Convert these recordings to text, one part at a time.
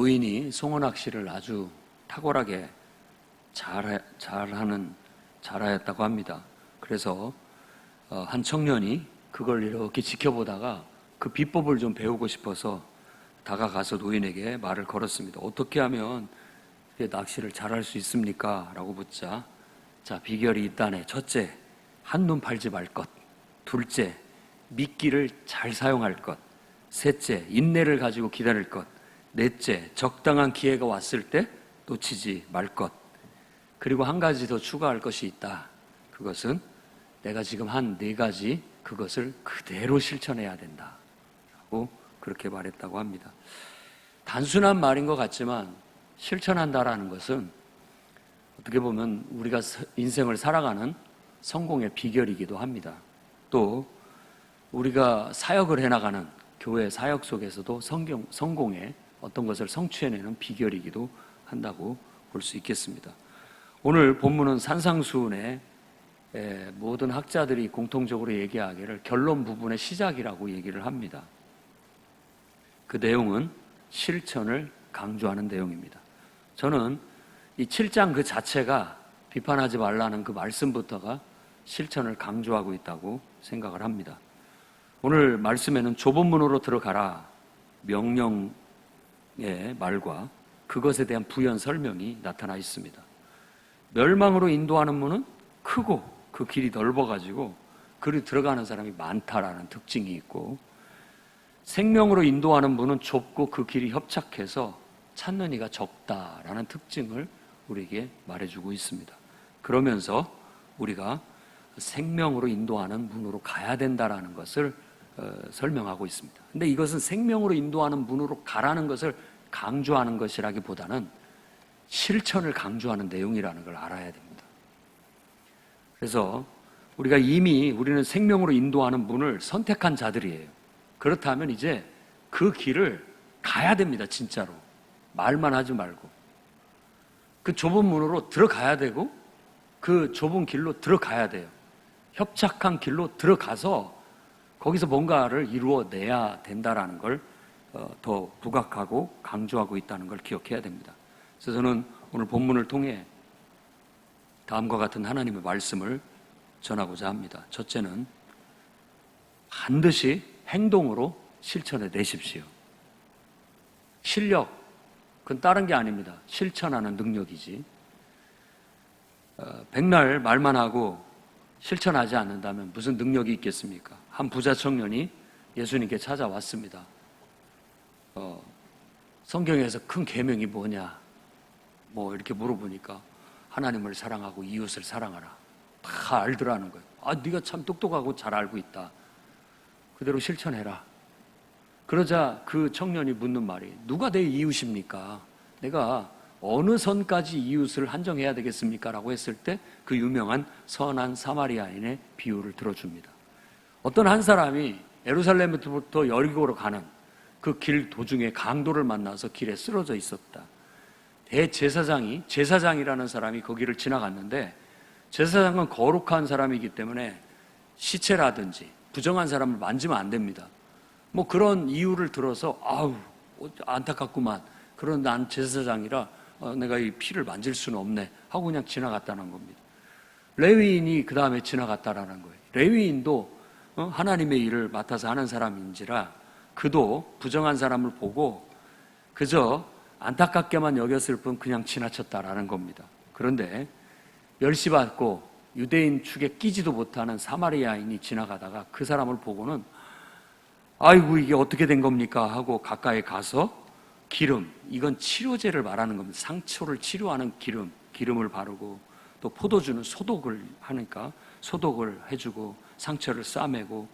노인이 송어 낚시를 아주 탁월하게 잘하였다고 합니다. 그래서 한 청년이 그걸 이렇게 지켜보다가 그 비법을 좀 배우고 싶어서 다가가서 노인에게 말을 걸었습니다. 어떻게 하면 낚시를 잘할 수 있습니까? 라고 묻자, 자, 비결이 있다네. 첫째, 한눈 팔지 말 것. 둘째, 미끼를 잘 사용할 것. 셋째, 인내를 가지고 기다릴 것. 넷째, 적당한 기회가 왔을 때 놓치지 말 것. 그리고 한 가지 더 추가할 것이 있다. 그것은 내가 지금 한 네 가지, 그것을 그대로 실천해야 된다. 라고 그렇게 말했다고 합니다. 단순한 말인 것 같지만 실천한다라는 것은 어떻게 보면 우리가 인생을 살아가는 성공의 비결이기도 합니다. 또 우리가 사역을 해나가는 교회 사역 속에서도 성공의 어떤 것을 성취해내는 비결이기도 한다고 볼 수 있겠습니다. 오늘 본문은 산상수훈의 모든 학자들이 공통적으로 얘기하기를 결론 부분의 시작이라고 얘기를 합니다. 그 내용은 실천을 강조하는 내용입니다. 저는 이 7장 그 자체가 비판하지 말라는 그 말씀부터가 실천을 강조하고 있다고 생각을 합니다. 오늘 말씀에는 좁은 문으로 들어가라 명령의 말과 그것에 대한 부연 설명이 나타나 있습니다. 멸망으로 인도하는 문은 크고 그 길이 넓어가지고 그리 들어가는 사람이 많다라는 특징이 있고, 생명으로 인도하는 문은 좁고 그 길이 협착해서 찾는 이가 적다라는 특징을 우리에게 말해주고 있습니다. 그러면서 우리가 생명으로 인도하는 문으로 가야 된다라는 것을 설명하고 있습니다. 근데 이것은 생명으로 인도하는 문으로 가라는 것을 강조하는 것이라기보다는 실천을 강조하는 내용이라는 걸 알아야 됩니다. 그래서 우리는 생명으로 인도하는 문을 선택한 자들이에요. 그렇다면 이제 그 길을 가야 됩니다. 진짜로. 말만 하지 말고. 그 좁은 문으로 들어가야 되고 그 좁은 길로 들어가야 돼요. 협착한 길로 들어가서 거기서 뭔가를 이루어내야 된다라는 걸 더 부각하고 강조하고 있다는 걸 기억해야 됩니다. 그래서 저는 오늘 본문을 통해 다음과 같은 하나님의 말씀을 전하고자 합니다. 첫째는 반드시 행동으로 실천해 내십시오. 실력, 그건 다른 게 아닙니다. 실천하는 능력이지. 백날 말만 하고 실천하지 않는다면 무슨 능력이 있겠습니까? 한 부자 청년이 예수님께 찾아왔습니다. 성경에서 큰 계명이 뭐냐? 뭐 이렇게 물어보니까 하나님을 사랑하고 이웃을 사랑하라. 다 알더라는 거예요. 아, 네가 참 똑똑하고 잘 알고 있다. 그대로 실천해라. 그러자 그 청년이 묻는 말이, 누가 내 이웃입니까? 내가 어느 선까지 이웃을 한정해야 되겠습니까? 라고 했을 때 그 유명한 선한 사마리아인의 비유를 들어줍니다. 어떤 한 사람이 예루살렘부터 여리고로 가는 그 길 도중에 강도를 만나서 길에 쓰러져 있었다. 제사장이라는 사람이 거기를 지나갔는데, 제사장은 거룩한 사람이기 때문에 시체라든지 부정한 사람을 만지면 안 됩니다. 뭐 그런 이유를 들어서 아우 안타깝구만, 그런 난 제사장이라 내가 이 피를 만질 수는 없네 하고 그냥 지나갔다는 겁니다. 레위인이 그 다음에 지나갔다라는 거예요. 레위인도 하나님의 일을 맡아서 하는 사람인지라 그도 부정한 사람을 보고 그저 안타깝게만 여겼을 뿐 그냥 지나쳤다라는 겁니다. 그런데 멸시받고 유대인 축에 끼지도 못하는 사마리아인이 지나가다가 그 사람을 보고는 아이고 이게 어떻게 된 겁니까? 하고 가까이 가서 기름, 이건 치료제를 말하는 겁니다. 상처를 치료하는 기름을 바르고 또 포도주는 소독을 하니까 소독을 해주고 상처를 싸매고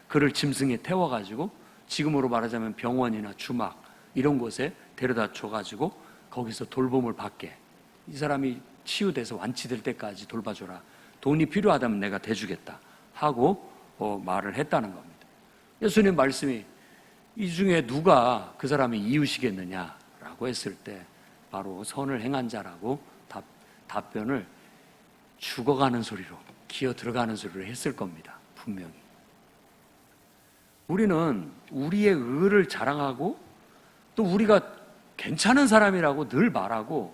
그를 짐승에 태워가지고 지금으로 말하자면 병원이나 주막 이런 곳에 데려다 줘가지고 거기서 돌봄을 받게, 이 사람이 치유돼서 완치될 때까지 돌봐줘라, 돈이 필요하다면 내가 대주겠다 하고 말을 했다는 겁니다. 예수님 말씀이 이 중에 누가 그 사람이 이웃이겠느냐라고 했을 때 바로 선을 행한 자라고 답변을 죽어가는 소리로, 기어 들어가는 소리로 했을 겁니다. 분명히. 우리는 우리의 의를 자랑하고 또 우리가 괜찮은 사람이라고 늘 말하고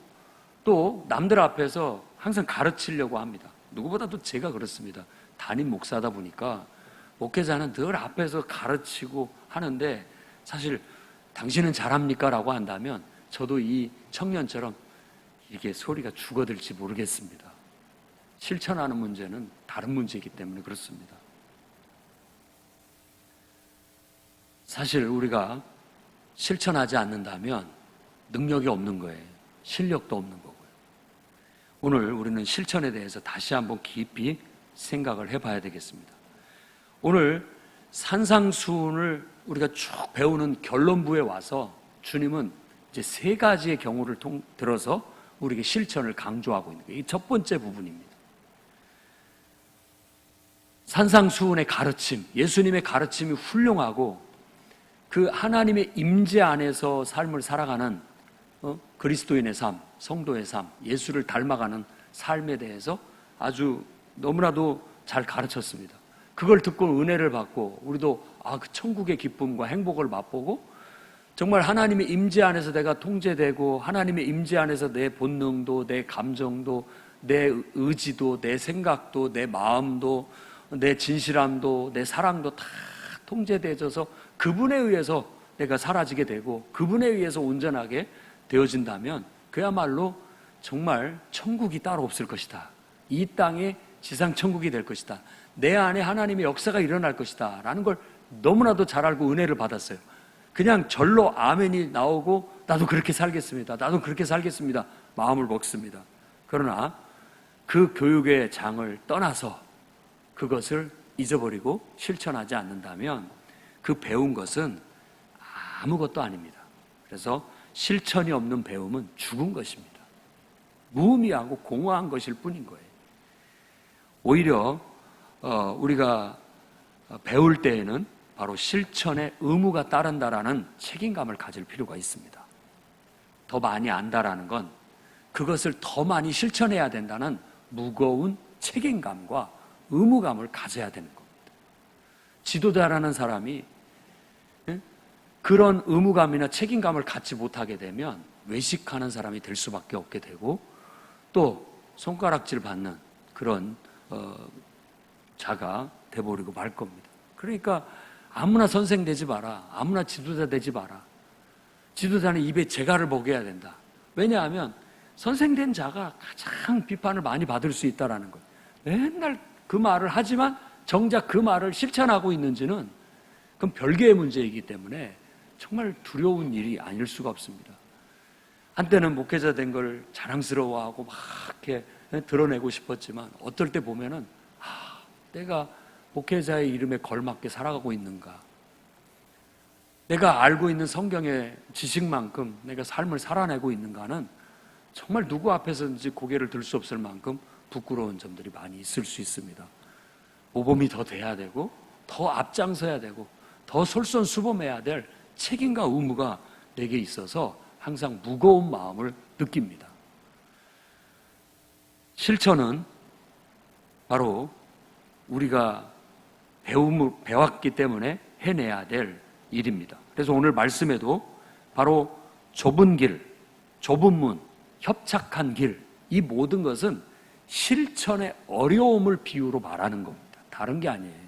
또 남들 앞에서 항상 가르치려고 합니다. 누구보다도 제가 그렇습니다. 담임 목사다 보니까 목회자는 늘 앞에서 가르치고 하는데 사실 당신은 잘합니까? 라고 한다면 저도 이 청년처럼 이게 소리가 죽어들지 모르겠습니다. 실천하는 문제는 다른 문제이기 때문에 그렇습니다. 사실 우리가 실천하지 않는다면 능력이 없는 거예요. 실력도 없는 거고요. 오늘 우리는 실천에 대해서 다시 한번 깊이 생각을 해봐야 되겠습니다. 오늘 산상수훈을 우리가 쭉 배우는 결론부에 와서 주님은 이제 세 가지의 경우를 들어서 우리에게 실천을 강조하고 있는 거예요. 이 첫 번째 부분입니다. 산상수훈의 가르침, 예수님의 가르침이 훌륭하고 그 하나님의 임재 안에서 삶을 살아가는 그리스도인의 삶, 성도의 삶, 예수를 닮아가는 삶에 대해서 아주 너무나도 잘 가르쳤습니다. 그걸 듣고 은혜를 받고 우리도 그 천국의 기쁨과 행복을 맛보고 정말 하나님의 임재 안에서 내가 통제되고 하나님의 임재 안에서 내 본능도 내 감정도 내 의지도 내 생각도 내 마음도 내 진실함도 내 사랑도 다 통제되어져서 그분에 의해서 내가 사라지게 되고 그분에 의해서 온전하게 되어진다면 그야말로 정말 천국이 따로 없을 것이다. 이 땅에 지상 천국이 될 것이다. 내 안에 하나님의 역사가 일어날 것이다 라는 걸 너무나도 잘 알고 은혜를 받았어요. 그냥 절로 아멘이 나오고 나도 그렇게 살겠습니다. 나도 그렇게 살겠습니다. 마음을 먹습니다. 그러나 그 교육의 장을 떠나서 그것을 잊어버리고 실천하지 않는다면 그 배운 것은 아무것도 아닙니다. 그래서 실천이 없는 배움은 죽은 것입니다. 무의미하고 공허한 것일 뿐인 거예요. 오히려 우리가 배울 때에는 바로 실천의 의무가 따른다라는 책임감을 가질 필요가 있습니다. 더 많이 안다라는 건 그것을 더 많이 실천해야 된다는 무거운 책임감과 의무감을 가져야 되는 겁니다. 지도자라는 사람이 그런 의무감이나 책임감을 갖지 못하게 되면 외식하는 사람이 될 수밖에 없게 되고 또 손가락질 받는 그런 자가 돼버리고 말 겁니다. 그러니까 아무나 선생 되지 마라. 아무나 지도자 되지 마라. 지도자는 입에 재갈을 먹여야 된다. 왜냐하면 선생된 자가 가장 비판을 많이 받을 수 있다는 거예요. 맨날 그 말을 하지만 정작 그 말을 실천하고 있는지는 그건 별개의 문제이기 때문에 정말 두려운 일이 아닐 수가 없습니다. 한때는 목회자 된 걸 자랑스러워하고 막 이렇게 드러내고 싶었지만 어떨 때 보면은 내가 목회자의 이름에 걸맞게 살아가고 있는가? 내가 알고 있는 성경의 지식만큼 내가 삶을 살아내고 있는가는 정말 누구 앞에서든지 고개를 들 수 없을 만큼 부끄러운 점들이 많이 있을 수 있습니다. 모범이 더 돼야 되고 더 앞장서야 되고 더 솔선수범해야 될 책임과 의무가 내게 있어서 항상 무거운 마음을 느낍니다. 실천은 바로 우리가 배웠기 때문에 해내야 될 일입니다. 그래서 오늘 말씀에도 바로 좁은 길, 좁은 문, 협착한 길, 이 모든 것은 실천의 어려움을 비유로 말하는 겁니다. 다른 게 아니에요.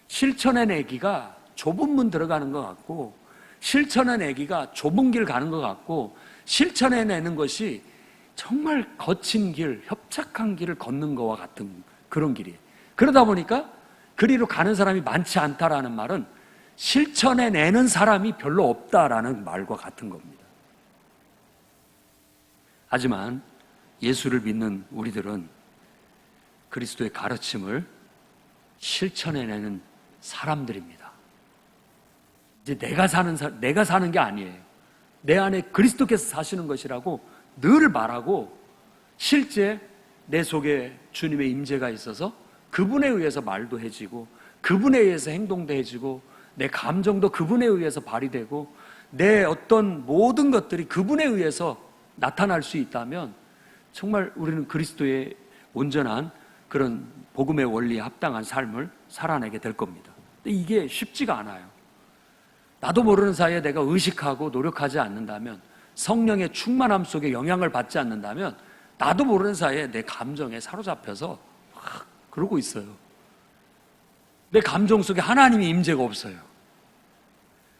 실천해내기가 좁은 문 들어가는 것 같고 실천해내기가 좁은 길 가는 것 같고 실천해내는 것이 정말 거친 길, 협착한 길을 걷는 것과 같은 그런 길이에요. 그러다 보니까 그리로 가는 사람이 많지 않다라는 말은 실천해내는 사람이 별로 없다라는 말과 같은 겁니다. 하지만 예수를 믿는 우리들은 그리스도의 가르침을 실천해내는 사람들입니다. 이제 내가 사는 게 아니에요. 내 안에 그리스도께서 사시는 것이라고 늘 말하고 실제 내 속에 주님의 임재가 있어서 그분에 의해서 말도 해지고 그분에 의해서 행동도 해지고 내 감정도 그분에 의해서 발휘되고 내 어떤 모든 것들이 그분에 의해서 나타날 수 있다면 정말 우리는 그리스도의 온전한 그런 복음의 원리에 합당한 삶을 살아내게 될 겁니다. 근데 이게 쉽지가 않아요. 나도 모르는 사이에 내가 의식하고 노력하지 않는다면, 성령의 충만함 속에 영향을 받지 않는다면 나도 모르는 사이에 내 감정에 사로잡혀서 막 그러고 있어요. 내 감정 속에 하나님의 임재가 없어요.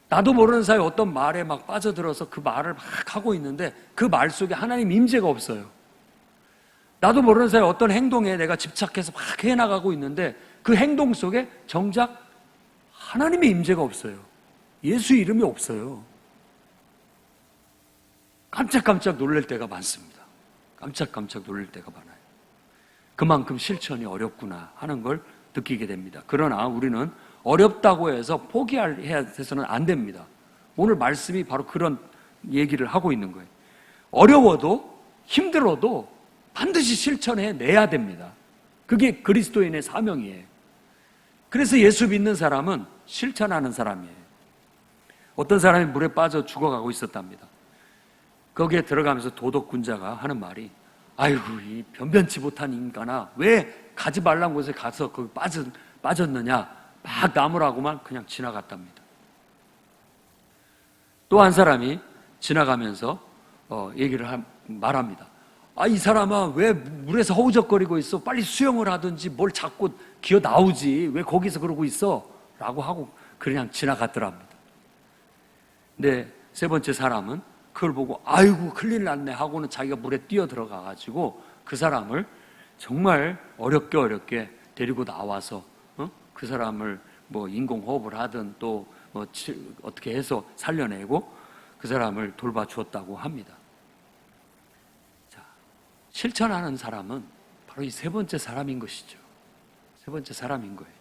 나도 모르는 사이에 어떤 말에 막 빠져들어서 그 말을 막 하고 있는데 그 말 속에 하나님 임재가 없어요. 나도 모르는 사이에 어떤 행동에 내가 집착해서 막 해나가고 있는데 그 행동 속에 정작 하나님의 임재가 없어요. 예수 이름이 없어요. 깜짝깜짝 놀랄 때가 많습니다. 깜짝깜짝 놀랄 때가 많아요. 그만큼 실천이 어렵구나 하는 걸 느끼게 됩니다. 그러나 우리는 어렵다고 해서 포기해서는 안 됩니다. 오늘 말씀이 바로 그런 얘기를 하고 있는 거예요. 어려워도 힘들어도 반드시 실천해내야 됩니다. 그게 그리스도인의 사명이에요. 그래서 예수 믿는 사람은 실천하는 사람이에요. 어떤 사람이 물에 빠져 죽어가고 있었답니다. 거기에 들어가면서 도덕군자가 하는 말이, 아이고 이 변변치 못한 인간아, 왜 가지 말란 곳에 가서 거기 빠졌느냐, 막 나무라고만 그냥 지나갔답니다. 또 한 사람이 지나가면서 말합니다. 이 사람아 왜 물에서 허우적거리고 있어? 빨리 수영을 하든지 뭘 자꾸 기어 나오지, 왜 거기서 그러고 있어? 라고 하고 그냥 지나갔더랍니다. 근데 세 번째 사람은 그걸 보고 아이고 큰일 났네 하고는 자기가 물에 뛰어 들어가가지고 그 사람을 정말 어렵게 데리고 나와서 그 사람을 뭐 인공호흡을 하든 또 뭐 어떻게 해서 살려내고 그 사람을 돌봐주었다고 합니다. 자, 실천하는 사람은 바로 이 세 번째 사람인 것이죠. 세 번째 사람인 거예요.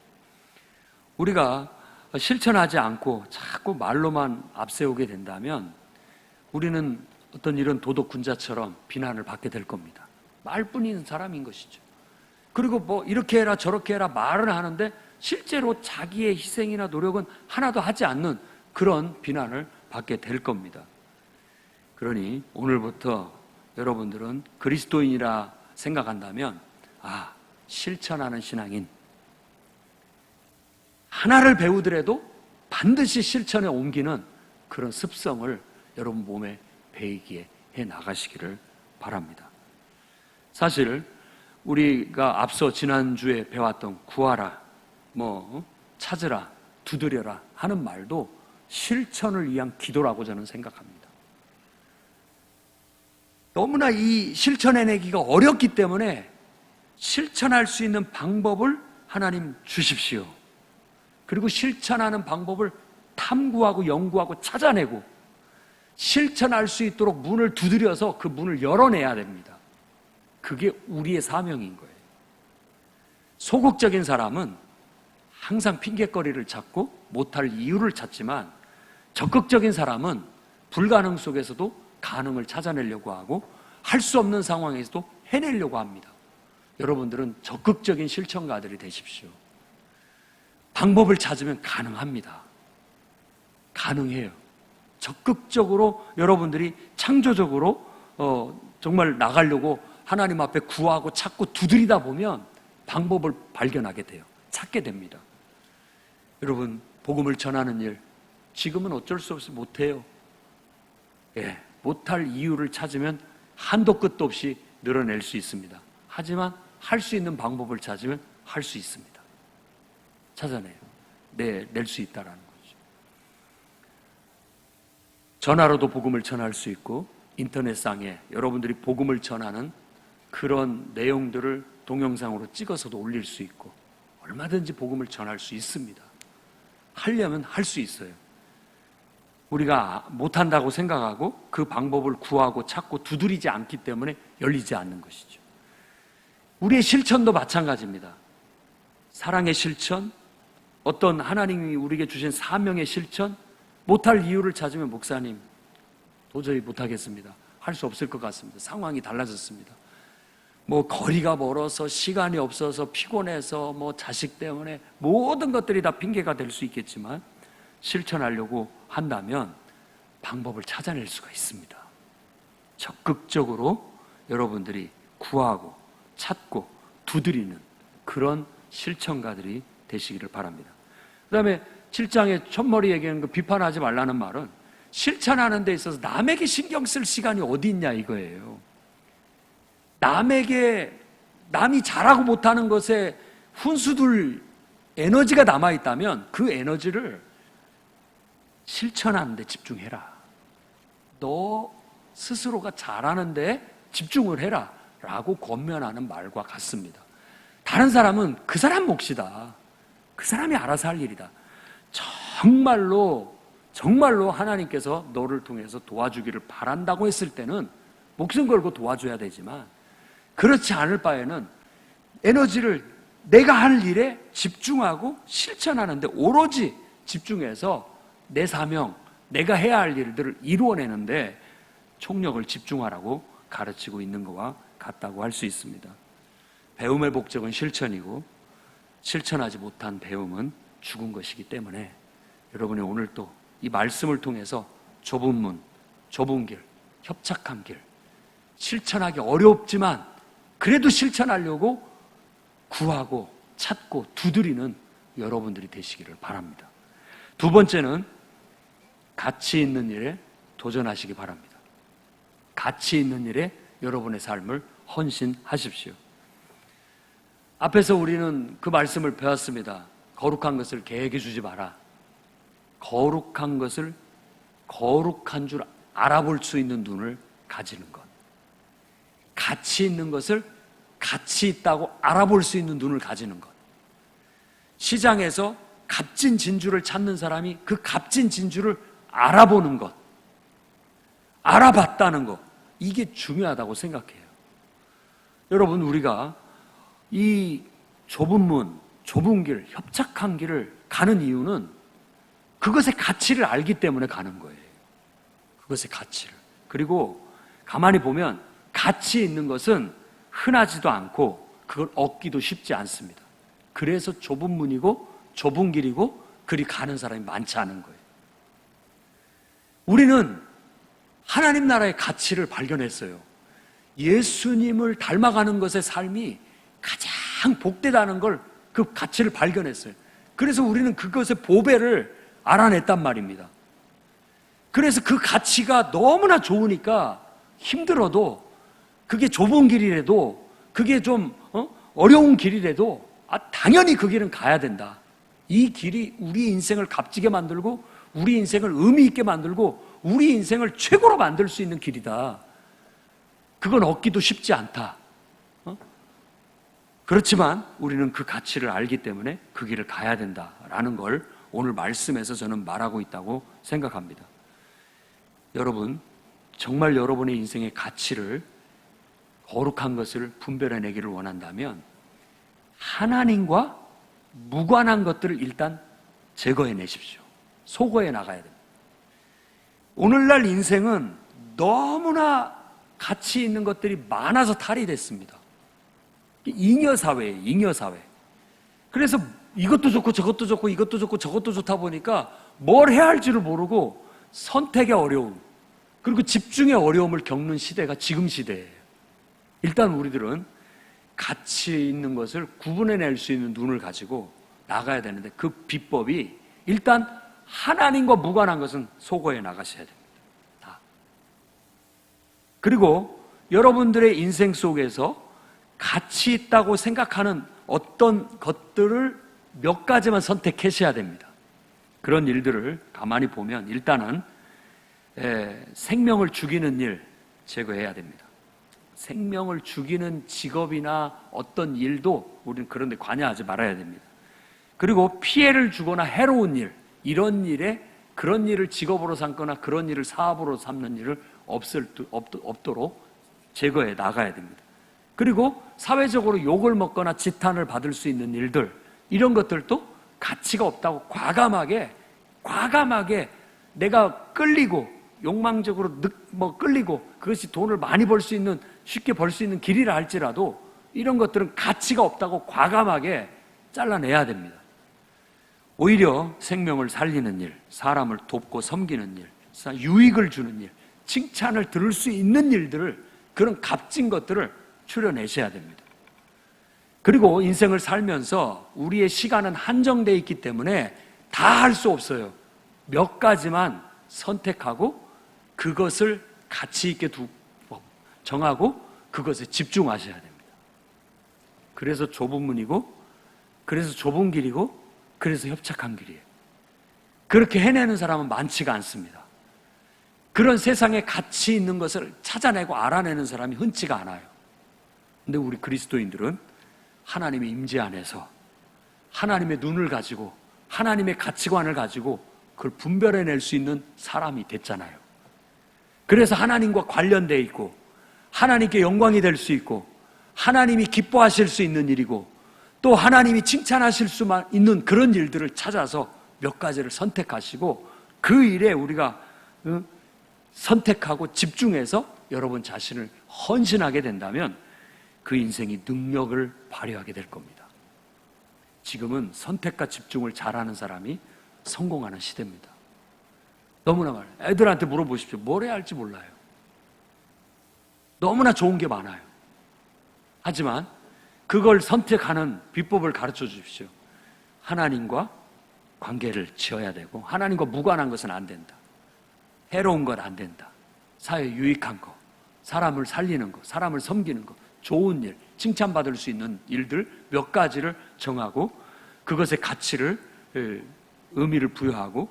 우리가 실천하지 않고 자꾸 말로만 앞세우게 된다면 우리는 어떤 이런 도덕군자처럼 비난을 받게 될 겁니다. 말뿐인 사람인 것이죠. 그리고 뭐 이렇게 해라 저렇게 해라 말은 하는데 실제로 자기의 희생이나 노력은 하나도 하지 않는 그런 비난을 받게 될 겁니다. 그러니 오늘부터 여러분들은 그리스도인이라 생각한다면 실천하는 신앙인, 하나를 배우더라도 반드시 실천에 옮기는 그런 습성을 여러분 몸에 배이게 해 나가시기를 바랍니다. 사실 우리가 앞서 지난주에 배웠던 구하라, 찾으라, 두드려라 하는 말도 실천을 위한 기도라고 저는 생각합니다. 너무나 이 실천해내기가 어렵기 때문에 실천할 수 있는 방법을 하나님 주십시오. 그리고 실천하는 방법을 탐구하고 연구하고 찾아내고 실천할 수 있도록 문을 두드려서 그 문을 열어내야 됩니다. 그게 우리의 사명인 거예요. 소극적인 사람은 항상 핑계거리를 찾고 못할 이유를 찾지만 적극적인 사람은 불가능 속에서도 가능을 찾아내려고 하고 할 수 없는 상황에서도 해내려고 합니다. 여러분들은 적극적인 실천가들이 되십시오. 방법을 찾으면 가능합니다. 가능해요. 적극적으로 여러분들이 창조적으로 정말 나가려고 하나님 앞에 구하고 찾고 두드리다 보면 방법을 발견하게 돼요. 찾게 됩니다. 여러분, 복음을 전하는 일 지금은 어쩔 수 없이 못해요. 못할 이유를 찾으면 한도 끝도 없이 늘어낼 수 있습니다. 하지만 할 수 있는 방법을 찾으면 할 수 있습니다. 찾아내요. 낼 수 있다라는 거죠. 전화로도 복음을 전할 수 있고 인터넷상에 여러분들이 복음을 전하는 그런 내용들을 동영상으로 찍어서도 올릴 수 있고 얼마든지 복음을 전할 수 있습니다. 하려면 할 수 있어요. 우리가 못한다고 생각하고 그 방법을 구하고 찾고 두드리지 않기 때문에 열리지 않는 것이죠. 우리의 실천도 마찬가지입니다. 사랑의 실천, 어떤 하나님이 우리에게 주신 사명의 실천, 못할 이유를 찾으면 목사님 도저히 못하겠습니다. 할 수 없을 것 같습니다. 상황이 달라졌습니다. 거리가 멀어서 시간이 없어서 피곤해서 자식 때문에 모든 것들이 다 핑계가 될 수 있겠지만 실천하려고 한다면 방법을 찾아낼 수가 있습니다. 적극적으로 여러분들이 구하고 찾고 두드리는 그런 실천가들이 되시기를 바랍니다. 그 다음에 7장의 첫머리 얘기하는 그 비판하지 말라는 말은 실천하는 데 있어서 남에게 신경 쓸 시간이 어디 있냐 이거예요. 남이 잘하고 못하는 것에 훈수둘 에너지가 남아있다면 그 에너지를 실천하는 데 집중해라. 너 스스로가 잘하는 데 집중을 해라 라고 권면하는 말과 같습니다. 다른 사람은 그 사람 몫이다. 그 사람이 알아서 할 일이다. 정말로 하나님께서 너를 통해서 도와주기를 바란다고 했을 때는 목숨 걸고 도와줘야 되지만, 그렇지 않을 바에는 에너지를 내가 할 일에 집중하고 실천하는데 오로지 집중해서 내 사명, 내가 해야 할 일들을 이루어내는데 총력을 집중하라고 가르치고 있는 것과 같다고 할 수 있습니다. 배움의 목적은 실천이고 실천하지 못한 배움은 죽은 것이기 때문에 여러분이 오늘 또 이 말씀을 통해서 좁은 문, 좁은 길, 협착한 길, 실천하기 어렵지만 그래도 실천하려고 구하고 찾고 두드리는 여러분들이 되시기를 바랍니다. 두 번째는 가치 있는 일에 도전하시기 바랍니다. 가치 있는 일에 여러분의 삶을 헌신하십시오. 앞에서 우리는 그 말씀을 배웠습니다. 거룩한 것을 개에게 주지 마라. 거룩한 것을 거룩한 줄 알아볼 수 있는 눈을 가지는 것. 가치 있는 것을 가치 있다고 알아볼 수 있는 눈을 가지는 것. 시장에서 값진 진주를 찾는 사람이 그 값진 진주를 알아보는 것, 알아봤다는 것, 이게 중요하다고 생각해요. 여러분, 우리가 이 좁은 문, 좁은 길, 협착한 길을 가는 이유는 그것의 가치를 알기 때문에 가는 거예요. 그것의 가치를. 그리고 가만히 보면 가치 있는 것은 흔하지도 않고 그걸 얻기도 쉽지 않습니다. 그래서 좁은 문이고 좁은 길이고 그리 가는 사람이 많지 않은 거예요. 우리는 하나님 나라의 가치를 발견했어요. 예수님을 닮아가는 것의 삶이 가장 복되다는 걸, 그 가치를 발견했어요. 그래서 우리는 그것의 보배를 알아냈단 말입니다. 그래서 그 가치가 너무나 좋으니까 힘들어도, 그게 좁은 길이라도, 그게 좀 어려운 길이라도 당연히 그 길은 가야 된다. 이 길이 우리 인생을 값지게 만들고 우리 인생을 의미 있게 만들고 우리 인생을 최고로 만들 수 있는 길이다. 그건 얻기도 쉽지 않다. 그렇지만 우리는 그 가치를 알기 때문에 그 길을 가야 된다라는 걸 오늘 말씀에서 저는 말하고 있다고 생각합니다. 여러분, 정말 여러분의 인생의 가치를, 거룩한 것을 분별해내기를 원한다면 하나님과 무관한 것들을 일단 제거해내십시오. 소거해 나가야 됩니다. 오늘날 인생은 너무나 가치 있는 것들이 많아서 탈이 됐습니다. 잉여사회예요, 잉여사회. 그래서 이것도 좋고 저것도 좋고 이것도 좋고 저것도 좋다 보니까 뭘 해야 할지를 모르고 선택의 어려움, 그리고 집중의 어려움을 겪는 시대가 지금 시대예요. 일단 우리들은 가치 있는 것을 구분해낼 수 있는 눈을 가지고 나가야 되는데, 그 비법이 일단 하나님과 무관한 것은 소거해 나가셔야 됩니다. 다. 그리고 여러분들의 인생 속에서 가치 있다고 생각하는 어떤 것들을 몇 가지만 선택하셔야 됩니다. 그런 일들을 가만히 보면 일단은 생명을 죽이는 일 제거해야 됩니다. 생명을 죽이는 직업이나 어떤 일도 우리는 그런 데 관여하지 말아야 됩니다. 그리고 피해를 주거나 해로운 일, 이런 일에, 그런 일을 직업으로 삼거나 그런 일을 사업으로 삼는 일을 없도록 제거해 나가야 됩니다. 그리고 사회적으로 욕을 먹거나 지탄을 받을 수 있는 일들, 이런 것들도 가치가 없다고 과감하게 내가 끌리고 욕망적으로 끌리고 그것이 돈을 많이 벌 수 있는, 쉽게 벌 수 있는 길이라 할지라도 이런 것들은 가치가 없다고 과감하게 잘라내야 됩니다. 오히려 생명을 살리는 일, 사람을 돕고 섬기는 일, 유익을 주는 일, 칭찬을 들을 수 있는 일들을, 그런 값진 것들을 추려내셔야 됩니다. 그리고 인생을 살면서 우리의 시간은 한정되어 있기 때문에 다 할 수 없어요. 몇 가지만 선택하고 그것을 가치 있게 정하고 그것에 집중하셔야 됩니다. 그래서 좁은 문이고, 그래서 좁은 길이고, 그래서 협착한 길이에요. 그렇게 해내는 사람은 많지가 않습니다. 그런 세상에 가치 있는 것을 찾아내고 알아내는 사람이 흔치가 않아요. 근데 우리 그리스도인들은 하나님의 임재 안에서 하나님의 눈을 가지고 하나님의 가치관을 가지고 그걸 분별해낼 수 있는 사람이 됐잖아요. 그래서 하나님과 관련되어 있고 하나님께 영광이 될 수 있고 하나님이 기뻐하실 수 있는 일이고 또 하나님이 칭찬하실 수만 있는 그런 일들을 찾아서 몇 가지를 선택하시고 그 일에 우리가 선택하고 집중해서 여러분 자신을 헌신하게 된다면 그 인생이 능력을 발휘하게 될 겁니다. 지금은 선택과 집중을 잘하는 사람이 성공하는 시대입니다. 너무나 많아요. 애들한테 물어보십시오. 뭘 해야 할지 몰라요. 너무나 좋은 게 많아요. 하지만 그걸 선택하는 비법을 가르쳐 주십시오. 하나님과 관계를 지어야 되고 하나님과 무관한 것은 안 된다. 해로운 건 안 된다. 사회에 유익한 거, 사람을 살리는 거, 사람을 섬기는 거, 좋은 일, 칭찬받을 수 있는 일들 몇 가지를 정하고 그것의 가치를, 의미를 부여하고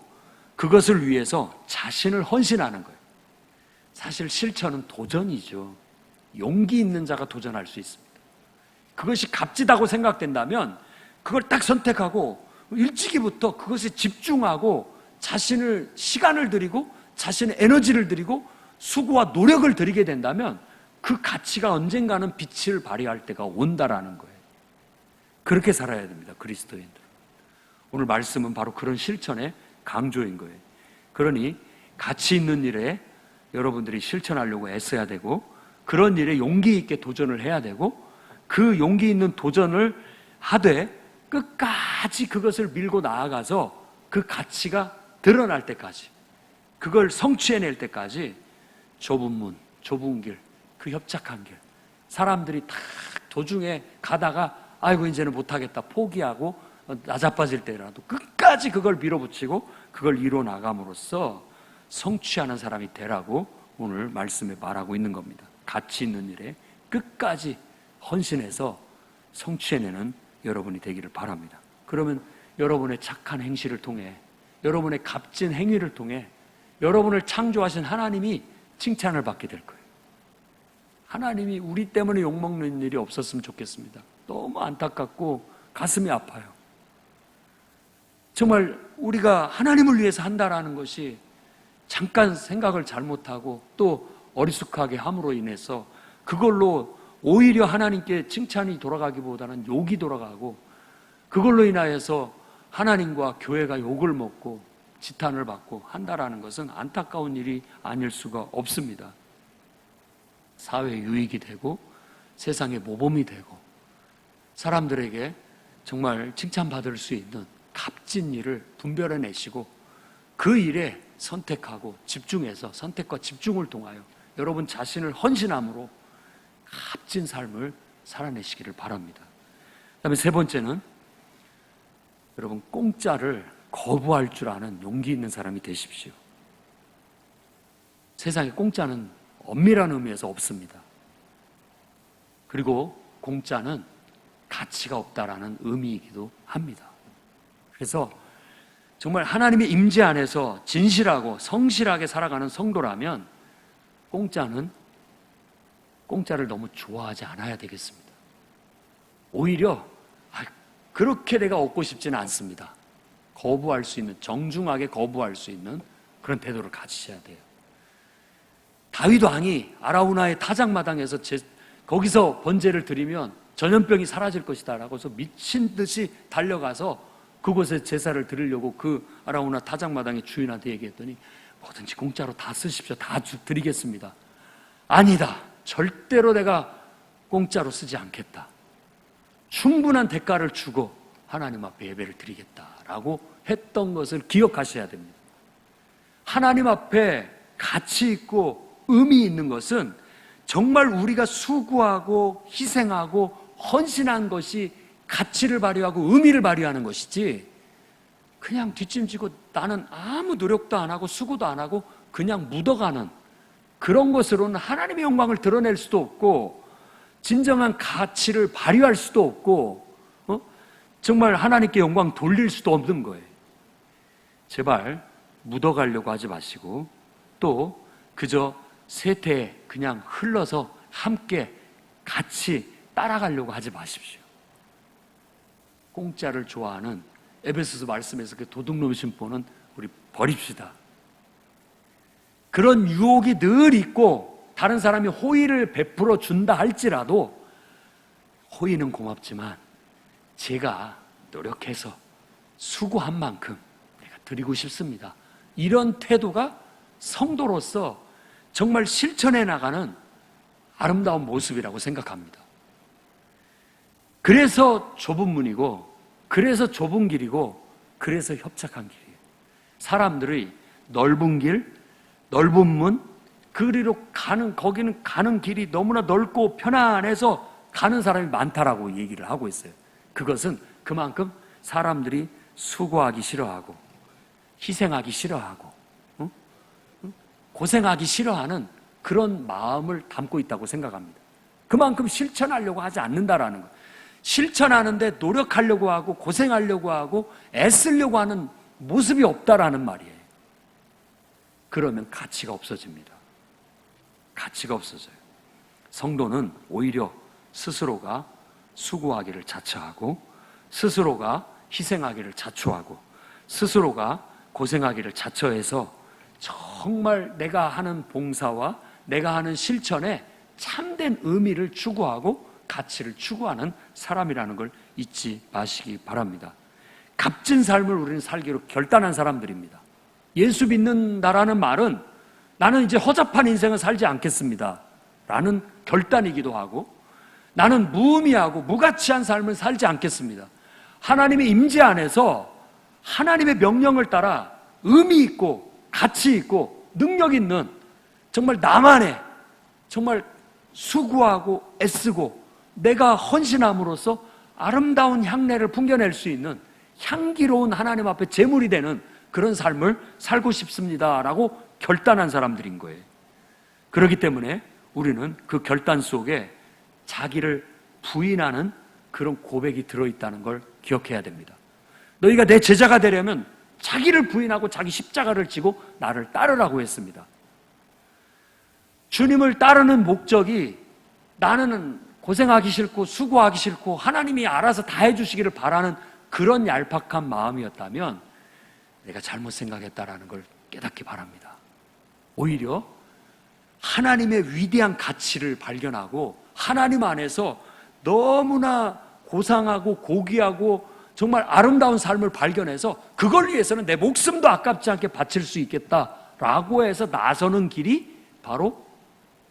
그것을 위해서 자신을 헌신하는 거예요. 사실 실천은 도전이죠. 용기 있는 자가 도전할 수 있습니다. 그것이 값지다고 생각된다면 그걸 딱 선택하고 일찍이부터 그것에 집중하고 자신을 시간을 들이고 자신의 에너지를 들이고 수고와 노력을 들이게 된다면 그 가치가 언젠가는 빛을 발휘할 때가 온다라는 거예요. 그렇게 살아야 됩니다. 그리스도인들. 오늘 말씀은 바로 그런 실천의 강조인 거예요. 그러니 가치 있는 일에 여러분들이 실천하려고 애써야 되고 그런 일에 용기 있게 도전을 해야 되고 그 용기 있는 도전을 하되 끝까지 그것을 밀고 나아가서 그 가치가 드러날 때까지 그걸 성취해낼 때까지 좁은 문, 좁은 길, 그 협착한 길 사람들이 다 도중에 가다가 아이고 이제는 못하겠다 포기하고 나자빠질 때라도 끝까지 그걸 밀어붙이고 그걸 이뤄 나감으로써 성취하는 사람이 되라고 오늘 말씀에 말하고 있는 겁니다. 가치 있는 일에 끝까지 헌신해서 성취해내는 여러분이 되기를 바랍니다. 그러면 여러분의 착한 행실을 통해 여러분의 값진 행위를 통해 여러분을 창조하신 하나님이 칭찬을 받게 될 거예요. 하나님이 우리 때문에 욕먹는 일이 없었으면 좋겠습니다. 너무 안타깝고 가슴이 아파요. 정말 우리가 하나님을 위해서 한다라는 것이 잠깐 생각을 잘못하고 또 어리숙하게 함으로 인해서 그걸로 오히려 하나님께 칭찬이 돌아가기보다는 욕이 돌아가고 그걸로 인하여서 하나님과 교회가 욕을 먹고 지탄을 받고 한다라는 것은 안타까운 일이 아닐 수가 없습니다. 사회에 유익이 되고 세상에 모범이 되고 사람들에게 정말 칭찬받을 수 있는 값진 일을 분별해내시고 그 일에 선택하고 집중해서 선택과 집중을 통하여 여러분 자신을 헌신함으로 값진 삶을 살아내시기를 바랍니다. 그 다음에 세 번째는 여러분 공짜를 거부할 줄 아는 용기 있는 사람이 되십시오. 세상에 공짜는 엄밀한 의미에서 없습니다. 그리고 공짜는 가치가 없다라는 의미이기도 합니다. 그래서 정말 하나님의 임재 안에서 진실하고 성실하게 살아가는 성도라면 공짜를 너무 좋아하지 않아야 되겠습니다. 오히려 그렇게 내가 얻고 싶지는 않습니다. 거부할 수 있는, 정중하게 거부할 수 있는 그런 태도를 가지셔야 돼요. 다윗 왕이 아라우나의 타작마당에서 거기서 번제를 드리면 전염병이 사라질 것이다 라고 해서 미친 듯이 달려가서 그곳에 제사를 드리려고 그 아라우나 타작마당의 주인한테 얘기했더니 뭐든지 공짜로 다 쓰십시오. 다 드리겠습니다. 아니다. 절대로 내가 공짜로 쓰지 않겠다. 충분한 대가를 주고 하나님 앞에 예배를 드리겠다라고 했던 것을 기억하셔야 됩니다. 하나님 앞에 가치 있고 의미 있는 것은 정말 우리가 수고하고 희생하고 헌신한 것이 가치를 발휘하고 의미를 발휘하는 것이지 그냥 뒷짐지고 나는 아무 노력도 안 하고 수고도 안 하고 그냥 묻어가는 그런 것으로는 하나님의 영광을 드러낼 수도 없고 진정한 가치를 발휘할 수도 없고 정말 하나님께 영광 돌릴 수도 없는 거예요. 제발 묻어가려고 하지 마시고 또 그저 세태에 그냥 흘러서 함께 같이 따라가려고 하지 마십시오. 공짜를 좋아하는 에베소서 말씀에서 그 도둑놈 심보는 우리 버립시다. 그런 유혹이 늘 있고 다른 사람이 호의를 베풀어 준다 할지라도 호의는 고맙지만 제가 노력해서 수고한 만큼 내가 드리고 싶습니다. 이런 태도가 성도로서 정말 실천해 나가는 아름다운 모습이라고 생각합니다. 그래서 좁은 문이고 그래서 좁은 길이고 그래서 협착한 길이에요. 사람들이 넓은 길, 넓은 문, 그리로 거기는 가는 길이 너무나 넓고 편안해서 가는 사람이 많다라고 얘기를 하고 있어요. 그것은 그만큼 사람들이 수고하기 싫어하고 희생하기 싫어하고 고생하기 싫어하는 그런 마음을 담고 있다고 생각합니다. 그만큼 실천하려고 하지 않는다라는 거예요. 실천하는데 노력하려고 하고 고생하려고 하고 애쓰려고 하는 모습이 없다라는 말이에요. 그러면 가치가 없어집니다. 가치가 없어져요. 성도는 오히려 스스로가 수고하기를 자처하고 스스로가 희생하기를 자초하고 스스로가 고생하기를 자처해서 정말 내가 하는 봉사와 내가 하는 실천에 참된 의미를 추구하고 가치를 추구하는 사람이라는 걸 잊지 마시기 바랍니다. 값진 삶을 우리는 살기로 결단한 사람들입니다. 예수 믿는다라는 말은 나는 이제 허접한 인생을 살지 않겠습니다 라는 결단이기도 하고 나는 무의미하고 무가치한 삶을 살지 않겠습니다. 하나님의 임재 안에서 하나님의 명령을 따라 의미 있고 가치 있고 능력 있는 정말 나만의 정말 수고하고 애쓰고 내가 헌신함으로써 아름다운 향내를 풍겨낼 수 있는 향기로운 하나님 앞에 제물이 되는 그런 삶을 살고 싶습니다라고 결단한 사람들인 거예요. 그렇기 때문에 우리는 그 결단 속에 자기를 부인하는 그런 고백이 들어있다는 걸 기억해야 됩니다. 너희가 내 제자가 되려면 자기를 부인하고 자기 십자가를 지고 나를 따르라고 했습니다. 주님을 따르는 목적이 나는 고생하기 싫고 수고하기 싫고 하나님이 알아서 다 해주시기를 바라는 그런 얄팍한 마음이었다면 내가 잘못 생각했다라는 걸 깨닫기 바랍니다. 오히려 하나님의 위대한 가치를 발견하고 하나님 안에서 너무나 고상하고 고귀하고 정말 아름다운 삶을 발견해서 그걸 위해서는 내 목숨도 아깝지 않게 바칠 수 있겠다라고 해서 나서는 길이 바로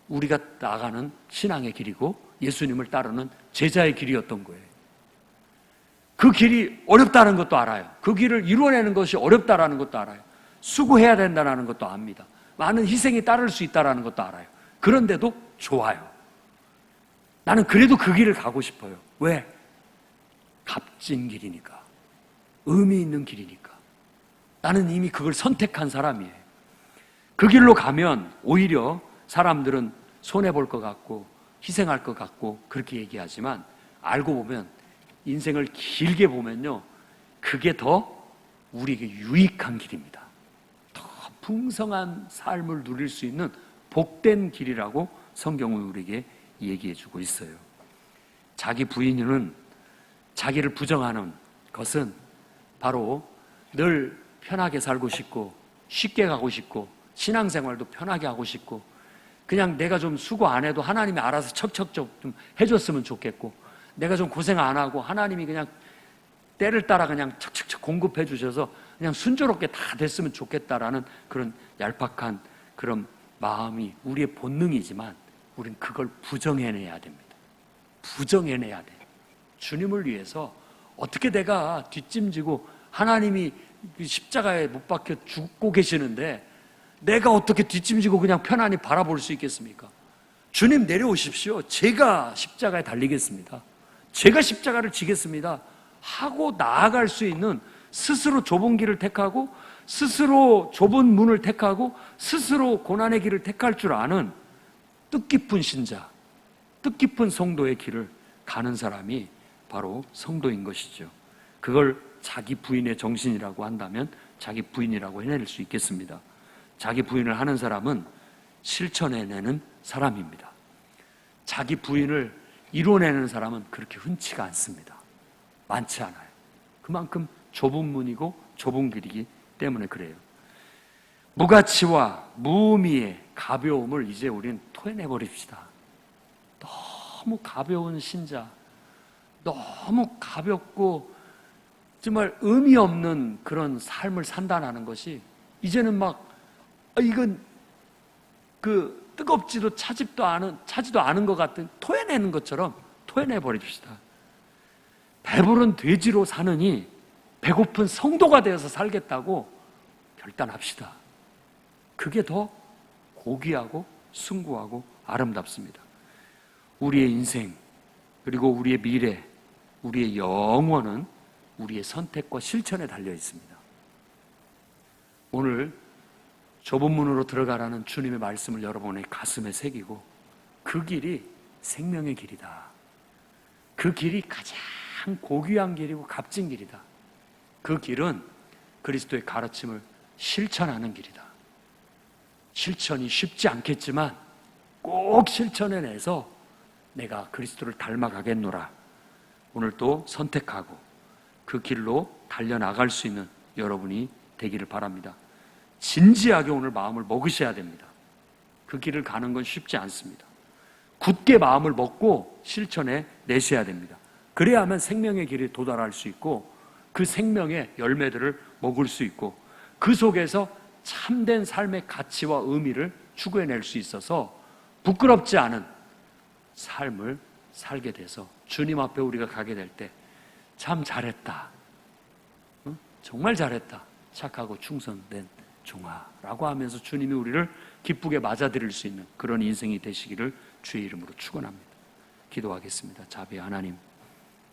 우리가 나가는 신앙의 길이고 예수님을 따르는 제자의 길이었던 거예요. 그 길이 어렵다는 것도 알아요. 그 길을 이루어내는 것이 어렵다는 것도 알아요. 수고해야 된다는 것도 압니다. 많은 희생이 따를 수 있다는 것도 알아요. 그런데도 좋아요. 나는 그래도 그 길을 가고 싶어요. 왜? 값진 길이니까. 의미 있는 길이니까. 나는 이미 그걸 선택한 사람이에요. 그 길로 가면 오히려 사람들은 손해볼 것 같고 희생할 것 같고 그렇게 얘기하지만 알고 보면 인생을 길게 보면요 그게 더 우리에게 유익한 길입니다. 더 풍성한 삶을 누릴 수 있는 복된 길이라고 성경은 우리에게 얘기해 주고 있어요. 자기 부인은 자기를 부정하는 것은 바로 늘 편하게 살고 싶고 쉽게 가고 싶고 신앙생활도 편하게 하고 싶고 그냥 내가 좀 수고 안 해도 하나님이 알아서 척척척 좀 해줬으면 좋겠고 내가 좀 고생 안 하고 하나님이 그냥 때를 따라 그냥 척척척 공급해 주셔서 그냥 순조롭게 다 됐으면 좋겠다라는 그런 얄팍한 그런 마음이 우리의 본능이지만 우린 그걸 부정해내야 됩니다. 부정해내야 돼. 주님을 위해서 어떻게 내가 뒷짐지고 하나님이 십자가에 못 박혀 죽고 계시는데 내가 어떻게 뒷짐지고 그냥 편안히 바라볼 수 있겠습니까? 주님 내려오십시오. 제가 십자가에 달리겠습니다. 제가 십자가를 지겠습니다. 하고 나아갈 수 있는 스스로 좁은 길을 택하고 스스로 좁은 문을 택하고 스스로 고난의 길을 택할 줄 아는 뜻깊은 신자, 뜻깊은 성도의 길을 가는 사람이 바로 성도인 것이죠. 그걸 자기 부인의 정신이라고 한다면 자기 부인이라고 해낼 수 있겠습니다. 자기 부인을 하는 사람은 실천해내는 사람입니다. 자기 부인을 이뤄내는 사람은 그렇게 흔치가 않습니다. 많지 않아요. 그만큼 좁은 문이고 좁은 길이기 때문에 그래요. 무가치와 무의미의 가벼움을 이제 우리는 토해내버립시다. 너무 가벼운 신자, 너무 가볍고 정말 의미 없는 그런 삶을 산다는 것이 이제는 막 이건 뜨겁지도 차지도 않은 것 같은 토해내는 것처럼 토해내버립시다. 배부른 돼지로 사느니 배고픈 성도가 되어서 살겠다고 결단합시다. 그게 더 고귀하고 숭고하고 아름답습니다. 우리의 인생, 그리고 우리의 미래, 우리의 영원은 우리의 선택과 실천에 달려 있습니다. 오늘 좁은 문으로 들어가라는 주님의 말씀을 여러분의 가슴에 새기고 그 길이 생명의 길이다. 그 길이 가장 고귀한 길이고 값진 길이다. 그 길은 그리스도의 가르침을 실천하는 길이다. 실천이 쉽지 않겠지만 꼭 실천해내서 내가 그리스도를 닮아가겠노라. 오늘 또 선택하고 그 길로 달려나갈 수 있는 여러분이 되기를 바랍니다. 진지하게 오늘 마음을 먹으셔야 됩니다. 그 길을 가는 건 쉽지 않습니다. 굳게 마음을 먹고 실천해 내셔야 됩니다. 그래야만 생명의 길에 도달할 수 있고 그 생명의 열매들을 먹을 수 있고 그 속에서 참된 삶의 가치와 의미를 추구해낼 수 있어서 부끄럽지 않은 삶을 살게 돼서 주님 앞에 우리가 가게 될 때 참 잘했다, 정말 잘했다, 착하고 충성된 종아라고 하면서 주님이 우리를 기쁘게 맞아들일 수 있는 그런 인생이 되시기를 주의 이름으로 축원합니다. 기도하겠습니다. 자비의 하나님,